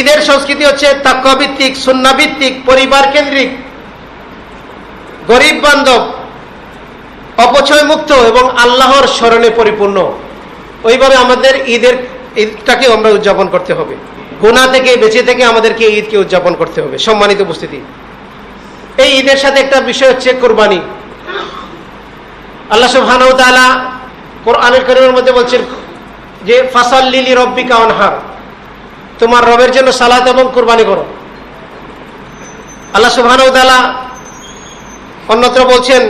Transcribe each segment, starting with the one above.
ঈদের সংস্কৃতি হচ্ছে তাকওয়া ভিত্তিক, সুন্নাহ ভিত্তিক, পরিবার কেন্দ্রিক, গরিব বান্ধব, অপচয় মুক্ত এবং আল্লাহর স্মরণে পরিপূর্ণ। ওইভাবে আমাদের ঈদটাকে আমরা উদযাপন করতে হবে। গুনাহ থেকে বেঁচে থেকে আমাদেরকে ঈদকে উদযাপন করতে হবে। সম্মানিত উপস্থিতি, এই ঈদের সাথে একটা বিষয় হচ্ছে কুরবানি। আল্লাহ সুবহানাহু ওয়া তাআলা কোরআনুল কারীমের মধ্যে বলছেন যে ফাসাল্লি লিরাব্বিকা ওয়ানহার, তোমার রবের জন্য সালাত এবং কুরবানি করো। আল্লাহ সুবহানাহু ওয়া তাআলা অন্যত্র বলছেন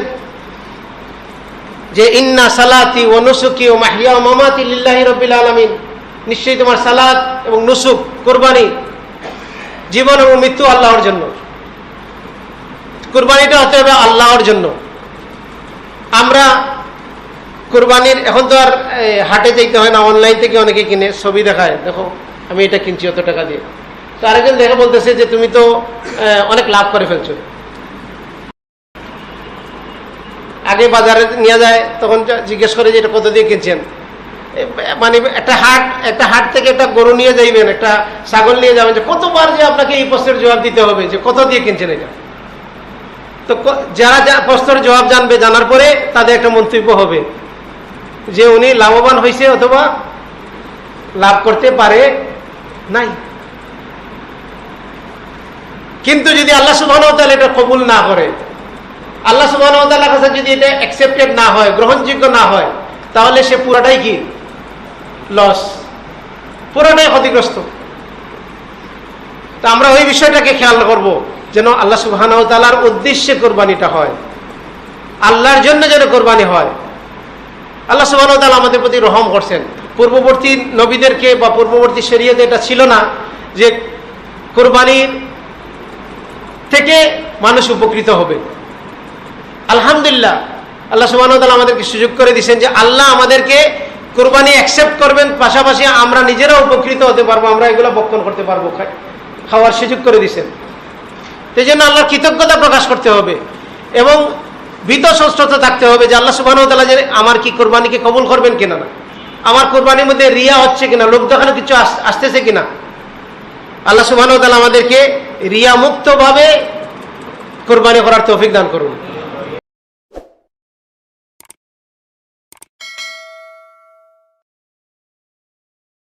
যে ইন্না সালাতি ওয়া নুসুকি ওয়া মাহইয়া ওয়া মামাতি লিল্লাহি রাব্বিল আলামিন, নিশ্চয়ই তোমার সালাত এবং নুসুক, কুরবানি, জীবন এবং মৃত্যু আল্লাহর জন্য। কুরবানিটা হতে হবে আল্লাহর জন্য। আমরা কুরবানির এখন তো আর হাটে যেতে হয় না, অনলাইন থেকে অনেকে কিনে ছবি দেখায়, দেখো আমি এটা কিনছি অত টাকা দিয়ে। তো আরেকজন দেখে বলতেছে যে তুমি তো অনেক লাভ করে ফেলছো। আগে বাজারে নিয়ে যায়, তখন জিজ্ঞেস করে যে এটা কত দিয়ে কিনছেন। মানে একটা হাট থেকে একটা গরু নিয়ে যাইবেন, একটা ছাগল নিয়ে যাবেন, যে কতবার যে আপনাকে এই প্রশ্নের জবাব দিতে হবে যে কত দিয়ে কিনছেন এটা। তো যারা প্রশ্নের জবাব জানবে, জানার পরে তাদের একটা মন্তব্য হবে যে উনি লাভবান হয়েছে অথবা লাভ করতে পারে নাই। কিন্তু যদি আল্লাহ সুবহানাহু ওয়া তাআলা এটা কবুল না করে, আল্লাহ সুবহানাহু ওয়া তাআলার কাছে যদি এটা অ্যাকসেপ্টেড না হয়, গ্রহণযোগ্য না হয়, তাহলে সে পুরাটাই কি লস, পুরাটাই ক্ষতিগ্রস্ত। তা আমরা ওই বিষয়টাকে খেয়াল করব যেন আল্লাহ সুবহানাহু ওয়া তাআলার উদ্দেশ্যে কোরবানিটা হয়, আল্লাহর জন্য যেন কোরবানি হয়। আল্লাহ সুবহানাহু ওয়া তাআলা আমাদের প্রতি রহম করছেন। পূর্ববর্তী নবীদেরকে বা পূর্ববর্তী শরীয়তে এটা ছিল না যে কোরবানির থেকে মানুষ উপকৃত হবে। আলহামদুলিল্লাহ, আল্লাহ সুবহানাহু ওয়া তাআলা আমাদেরকে সুযোগ করে দিয়েছেন যে আল্লাহ আমাদেরকে কোরবানি অ্যাকসেপ্ট করবেন, পাশাপাশি আমরা নিজেরাও উপকৃত হতে পারবো, আমরা এগুলো ভক্ষণ করতে পারবো, খাওয়ার সুযোগ করে দিয়েছেন। সেই জন্য আল্লাহর কৃতজ্ঞতা প্রকাশ করতে হবে এবং ভীত সন্ত্রস্ত থাকতে হবে যে আল্লাহ সুবহানাহু ওয়া তাআলা যে আমার কি কোরবানিকে কবুল করবেন কিনা, না আমার কোরবানির মধ্যে রিয়া হচ্ছে কিনা, লোক দেখানো কিছু আসতেছে কিনা। আল্লাহ সুবহানাহু ওয়া তাআলা আমাদেরকে রিয়া মুক্তভাবে কোরবানি করার তৌফিক দান করুন।